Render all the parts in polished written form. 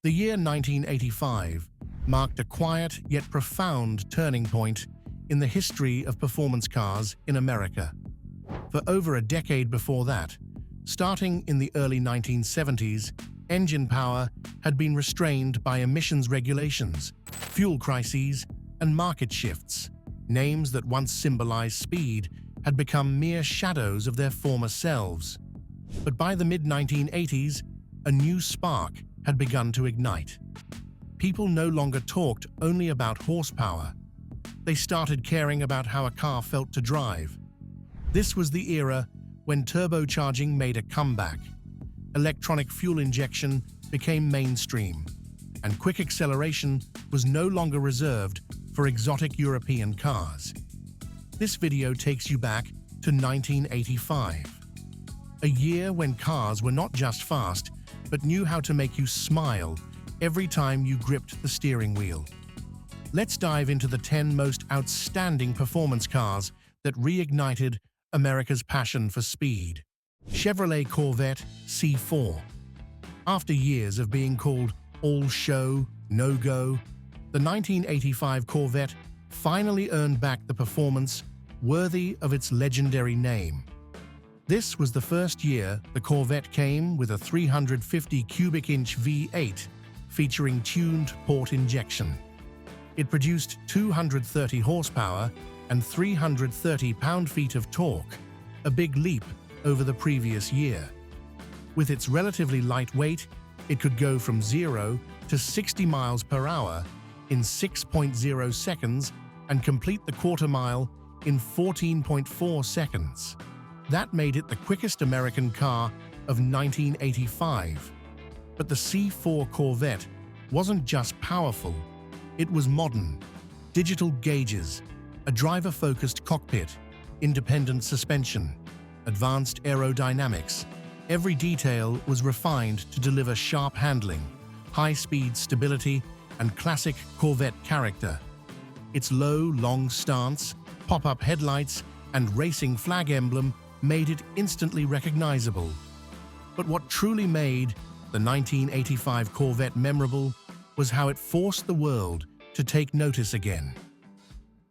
The year 1985 marked a quiet yet profound turning point in the history of performance cars in America. For over a decade before that, starting in the early 1970s, engine power had been restrained by emissions regulations, fuel crises, and market shifts. Names that once symbolized speed had become mere shadows of their former selves. But by the mid-1980s, a new spark had begun to ignite. People no longer talked only about horsepower. They started caring about how a car felt to drive. This was the era when turbocharging made a comeback. Electronic fuel injection became mainstream, and quick acceleration was no longer reserved for exotic European cars. This video takes you back to 1985, a year when cars were not just fast, but knew how to make you smile every time you gripped the steering wheel. Let's dive into the 10 most outstanding performance cars that reignited America's passion for speed. Chevrolet Corvette C4. After years of being called all show, no go, the 1985 Corvette finally earned back the performance worthy of its legendary name. This was the first year the Corvette came with a 350 cubic inch V8 featuring tuned port injection. It produced 230 horsepower and 330 pound-feet of torque, a big leap over the previous year. With its relatively light weight, it could go from 0 to 60 miles per hour in 6.0 seconds and complete the quarter mile in 14.4 seconds. That made it the quickest American car of 1985. But the C4 Corvette wasn't just powerful, it was modern. Digital gauges, a driver-focused cockpit, independent suspension, advanced aerodynamics. Every detail was refined to deliver sharp handling, high-speed stability, and classic Corvette character. Its low, long stance, pop-up headlights, and racing flag emblem made it instantly recognizable. But what truly made the 1985 Corvette memorable was how it forced the world to take notice again.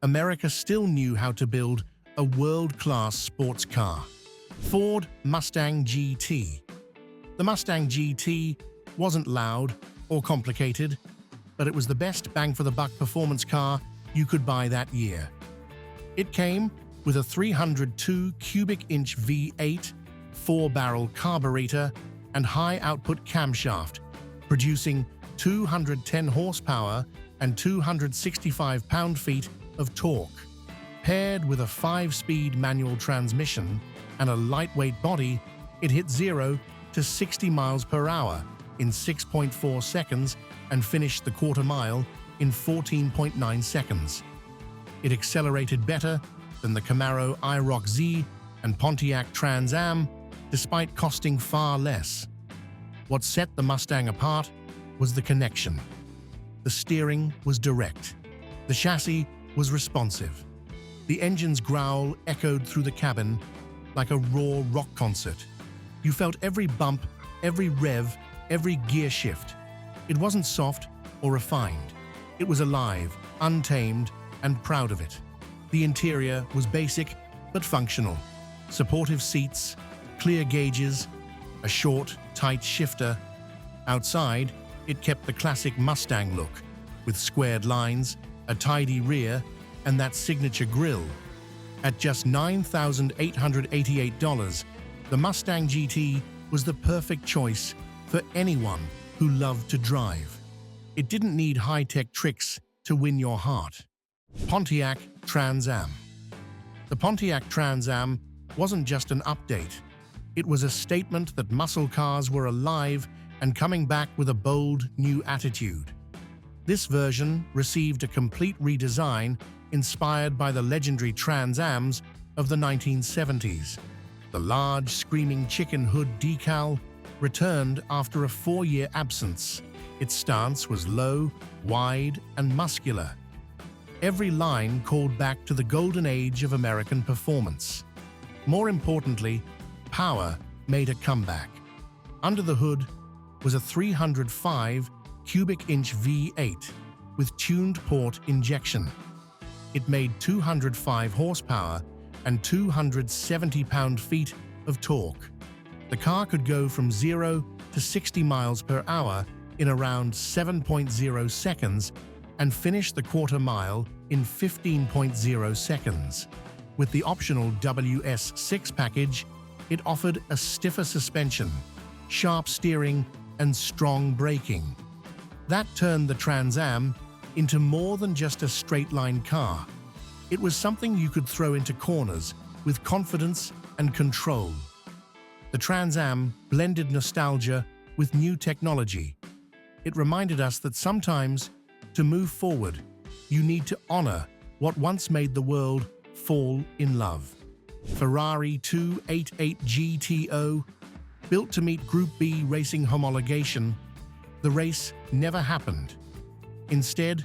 America still knew how to build a world-class sports car. Ford Mustang GT. The Mustang GT wasn't loud or complicated, but it was the best bang-for-the-buck performance car you could buy that year. It came with a 302 cubic inch V8, 4-barrel carburetor, and high-output camshaft, producing 210 horsepower and 265 pound-feet of torque. Paired with a 5-speed manual transmission and a lightweight body, it hit 0 to 60 miles per hour in 6.4 seconds and finished the quarter mile in 14.9 seconds. It accelerated better than the Camaro IROC Z and Pontiac Trans Am, despite costing far less. What set the Mustang apart was the connection. The steering was direct. The chassis was responsive. The engine's growl echoed through the cabin like a raw rock concert. You felt every bump, every rev, every gear shift. It wasn't soft or refined. It was alive, untamed, and proud of it. The interior was basic but functional. Supportive seats, clear gauges, a short, tight shifter. Outside, it kept the classic Mustang look, with squared lines, a tidy rear, and that signature grille. At just $9,888, the Mustang GT was the perfect choice for anyone who loved to drive. It didn't need high-tech tricks to win your heart. Pontiac Trans Am. The Pontiac Trans Am wasn't just an update. It was a statement that muscle cars were alive and coming back with a bold, new attitude. This version received a complete redesign inspired by the legendary Trans Ams of the 1970s. The large, screaming chicken hood decal returned after a 4-year absence. Its stance was low, wide, and muscular. Every line called back to the golden age of American performance. More importantly, power made a comeback. Under the hood was a 305 cubic inch V8 with tuned port injection. It made 205 horsepower and 270 pound-feet of torque. The car could go from 0 to 60 miles per hour in around 7.0 seconds and finish the quarter mile in 15.0 seconds. With the optional WS6 package, it offered a stiffer suspension, sharp steering, and strong braking. That turned the Trans Am into more than just a straight-line car. It was something you could throw into corners with confidence and control. The Trans Am blended nostalgia with new technology. It reminded us that sometimes, to move forward, you need to honor what once made the world fall in love. Ferrari 288 GTO, built to meet Group B racing homologation, the race never happened. Instead,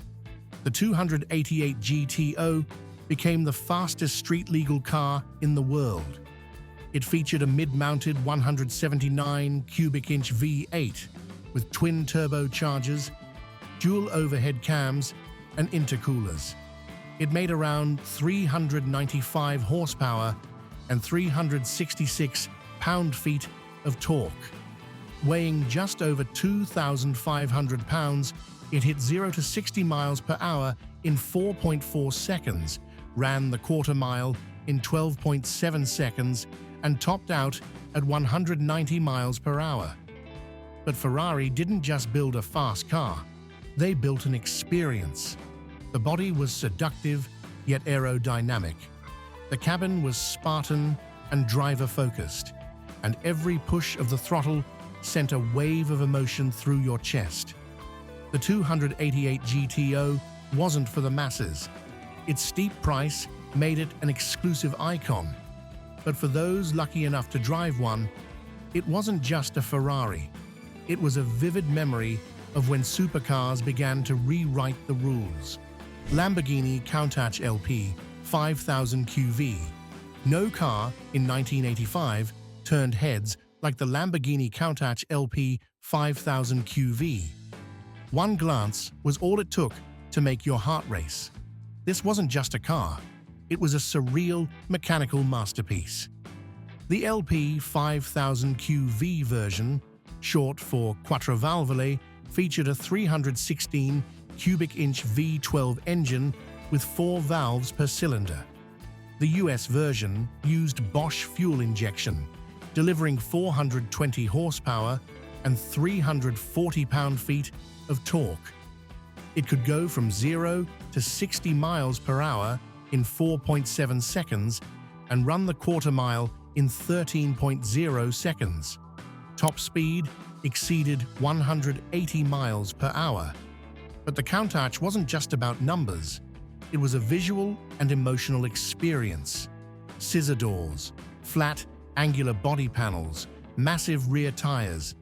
the 288 GTO became the fastest street-legal car in the world. It featured a mid-mounted 179 cubic inch V8 with twin turbochargers, dual overhead cams, and intercoolers. It made around 395 horsepower and 366 pound-feet of torque. Weighing just over 2,500 pounds, it hit 0 to 60 miles per hour in 4.4 seconds, ran the quarter mile in 12.7 seconds, and topped out at 190 miles per hour. But Ferrari didn't just build a fast car, they built an experience. The body was seductive, yet aerodynamic. The cabin was Spartan and driver-focused, and every push of the throttle sent a wave of emotion through your chest. The 288 GTO wasn't for the masses. Its steep price made it an exclusive icon. But for those lucky enough to drive one, it wasn't just a Ferrari. It was a vivid memory of when supercars began to rewrite the rules. Lamborghini Countach LP 5000 QV. No car in 1985 turned heads like the Lamborghini Countach LP 5000 QV. One glance was all it took to make your heart race. This wasn't just a car, it was a surreal mechanical masterpiece. The LP 5000 QV version, short for Quattrovalvole, featured a 316 cubic inch V12 engine with 4 valves per cylinder. The US version used Bosch fuel injection, delivering 420 horsepower and 340 pound-feet of torque. It could go from 0 to 60 miles per hour in 4.7 seconds and run the quarter mile in 13.0 seconds. Top speed exceeded 180 miles per hour. But the Countach wasn't just about numbers. It was a visual and emotional experience. Scissor doors, flat, angular body panels, massive rear tires,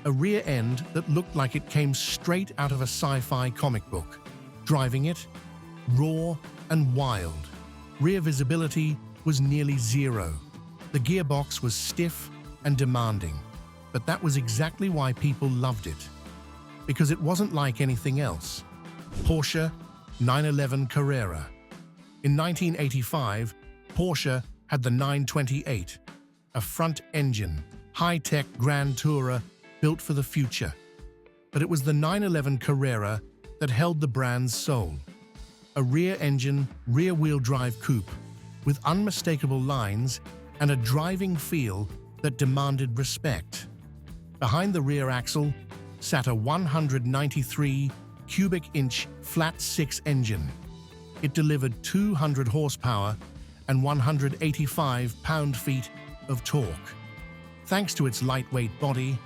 a rear end that looked like it came straight out of a sci-fi comic book. Driving it, raw and wild. Rear visibility was nearly zero. The gearbox was stiff and demanding, but that was exactly why people loved it. Because it wasn't like anything else. Porsche 911 Carrera. In 1985, Porsche had the 928, a front-engine, high-tech Grand Tourer built for the future. But it was the 911 Carrera that held the brand's soul. A rear-engine, rear-wheel drive coupe with unmistakable lines and a driving feel that demanded respect. Behind the rear axle sat a 193 cubic inch flat-six engine. It delivered 200 horsepower and 185 pound-feet of torque. Thanks to its lightweight body,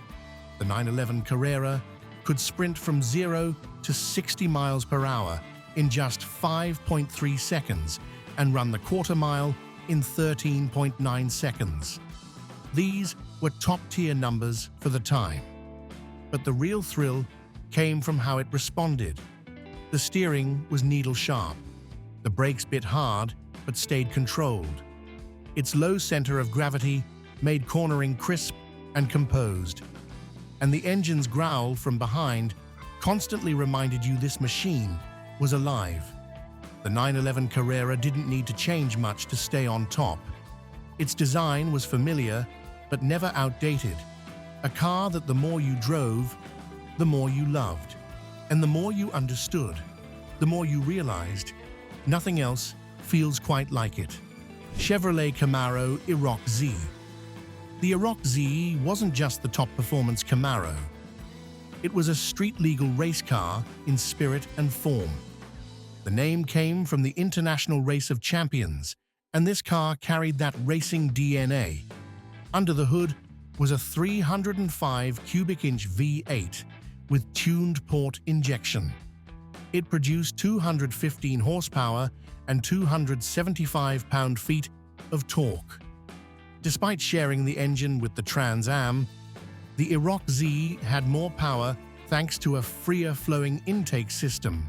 the 911 Carrera could sprint from 0 to 60 miles per hour in just 5.3 seconds and run the quarter mile in 13.9 seconds. These were top-tier numbers for the time. But the real thrill came from how it responded. The steering was needle-sharp. The brakes bit hard but stayed controlled. Its low center of gravity made cornering crisp and composed. And the engine's growl from behind constantly reminded you this machine was alive. The 911 Carrera didn't need to change much to stay on top. Its design was familiar, but never outdated. A car that the more you drove, the more you loved. And the more you understood, the more you realized nothing else feels quite like it. Chevrolet Camaro Eroq Z. The Eroq Z wasn't just the top performance Camaro. It was a street-legal race car in spirit and form. The name came from the International Race of Champions, and this car carried that racing DNA. Under the hood was a 305 cubic inch V8 with tuned port injection. It produced 215 horsepower and 275 pound-feet of torque. Despite sharing the engine with the Trans Am, the Eroq Z had more power thanks to a freer-flowing intake system.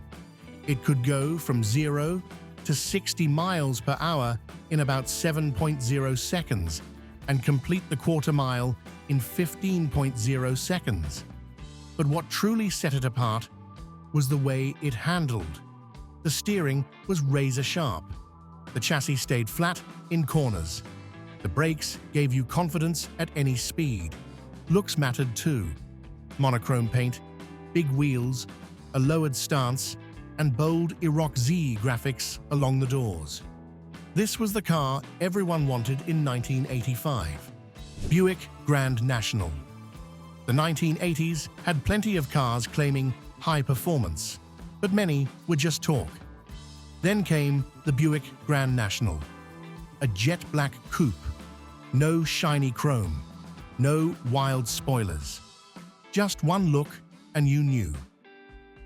It could go from 0 to 60 miles per hour in about 7.0 seconds and complete the quarter mile in 15.0 seconds. But what truly set it apart was the way it handled. The steering was razor-sharp. The chassis stayed flat in corners. The brakes gave you confidence at any speed. Looks mattered too. Monochrome paint, big wheels, a lowered stance, and bold Eroq Z graphics along the doors. This was the car everyone wanted in 1985. Buick Grand National. The 1980s had plenty of cars claiming high performance, but many were just talk. Then came the Buick Grand National, a jet black coupe. No shiny chrome, no wild spoilers. Just one look and you knew.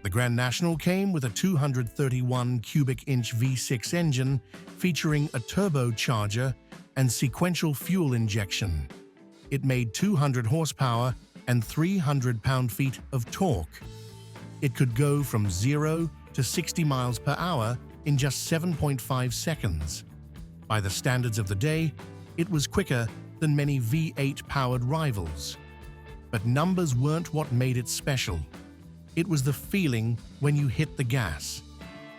The Grand National came with a 231 cubic inch V6 engine featuring a turbocharger and sequential fuel injection. It made 200 horsepower and 300 pound-feet of torque. It could go from 0 to 60 miles per hour in just 7.5 seconds. By the standards of the day, it was quicker than many V8-powered rivals. But numbers weren't what made it special. It was the feeling when you hit the gas.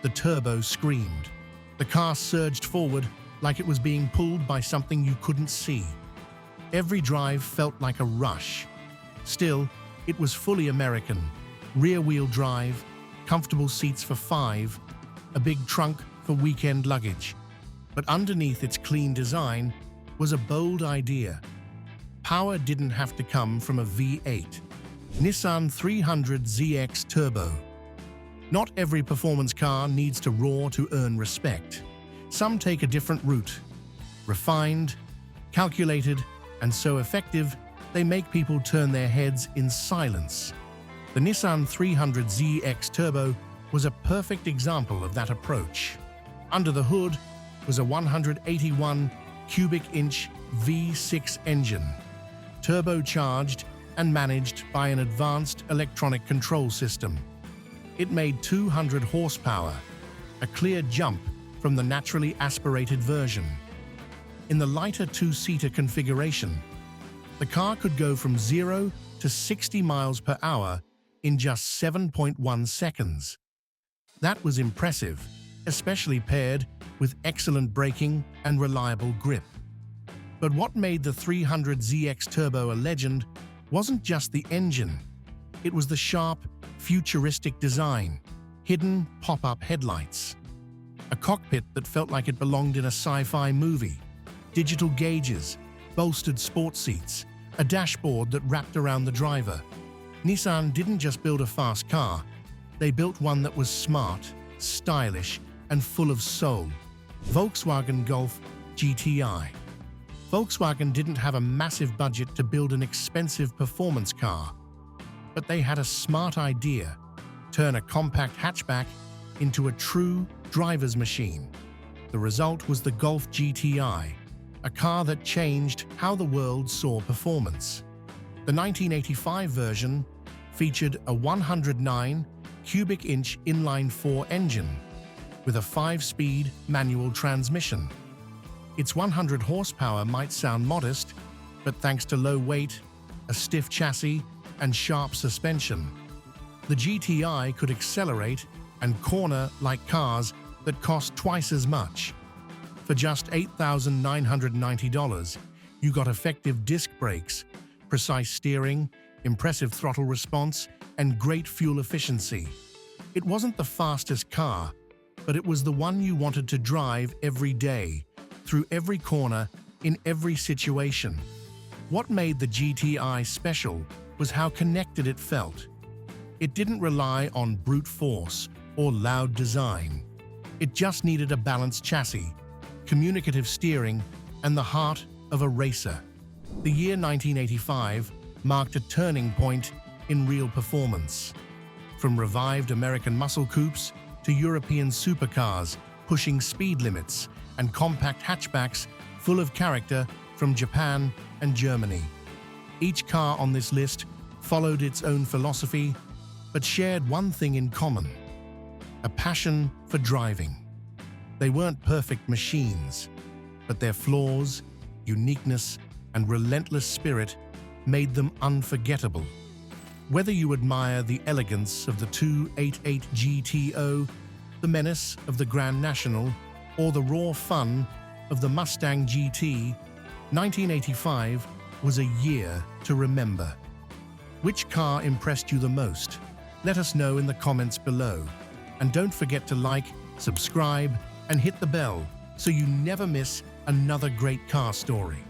The turbo screamed. The car surged forward like it was being pulled by something you couldn't see. Every drive felt like a rush. Still, it was fully American. Rear-wheel drive, comfortable seats for 5, a big trunk for weekend luggage. But underneath its clean design was a bold idea. Power didn't have to come from a V8. Nissan 300ZX Turbo. Not every performance car needs to roar to earn respect. Some take a different route. Refined, calculated, and so effective, they make people turn their heads in silence. The Nissan 300ZX Turbo was a perfect example of that approach. Under the hood was a 181 cubic inch V6 engine, turbocharged and managed by an advanced electronic control system. It made 200 horsepower, a clear jump from the naturally aspirated version. In the lighter two-seater configuration, the car could go from 0 to 60 miles per hour in just 7.1 seconds. That was impressive, especially paired with excellent braking and reliable grip. But what made the 300ZX Turbo a legend wasn't just the engine. It was the sharp, futuristic design, hidden pop-up headlights, a cockpit that felt like it belonged in a sci-fi movie, digital gauges, bolstered sports seats, a dashboard that wrapped around the driver. Nissan didn't just build a fast car, they built one that was smart, stylish, and full of soul. Volkswagen Golf GTI. Volkswagen didn't have a massive budget to build an expensive performance car, but they had a smart idea: turn a compact hatchback into a true driver's machine. The result was the Golf GTI, a car that changed how the world saw performance. The 1985 version featured a 109 cubic inch inline-4 engine with a 5-speed manual transmission. Its 100 horsepower might sound modest, but thanks to low weight, a stiff chassis, and sharp suspension, The GTI could accelerate and corner like cars that cost twice as much. For just $8,990, you got effective disc brakes, precise steering, impressive throttle response, and great fuel efficiency. It wasn't the fastest car, but it was the one you wanted to drive every day, through every corner, in every situation. What made the GTI special was how connected it felt. It didn't rely on brute force or loud design. It just needed a balanced chassis, communicative steering, and the heart of a racer. The year 1985 marked a turning point in real performance. From revived American muscle coupes to European supercars pushing speed limits and compact hatchbacks full of character from Japan and Germany. Each car on this list followed its own philosophy, but shared one thing in common: a passion for driving. They weren't perfect machines, but their flaws, uniqueness, and relentless spirit made them unforgettable. Whether you admire the elegance of the 288 GTO, the menace of the Grand National, or the raw fun of the Mustang GT, 1985 was a year to remember. Which car impressed you the most? Let us know in the comments below. And don't forget to like, subscribe, and hit the bell so you never miss another great car story.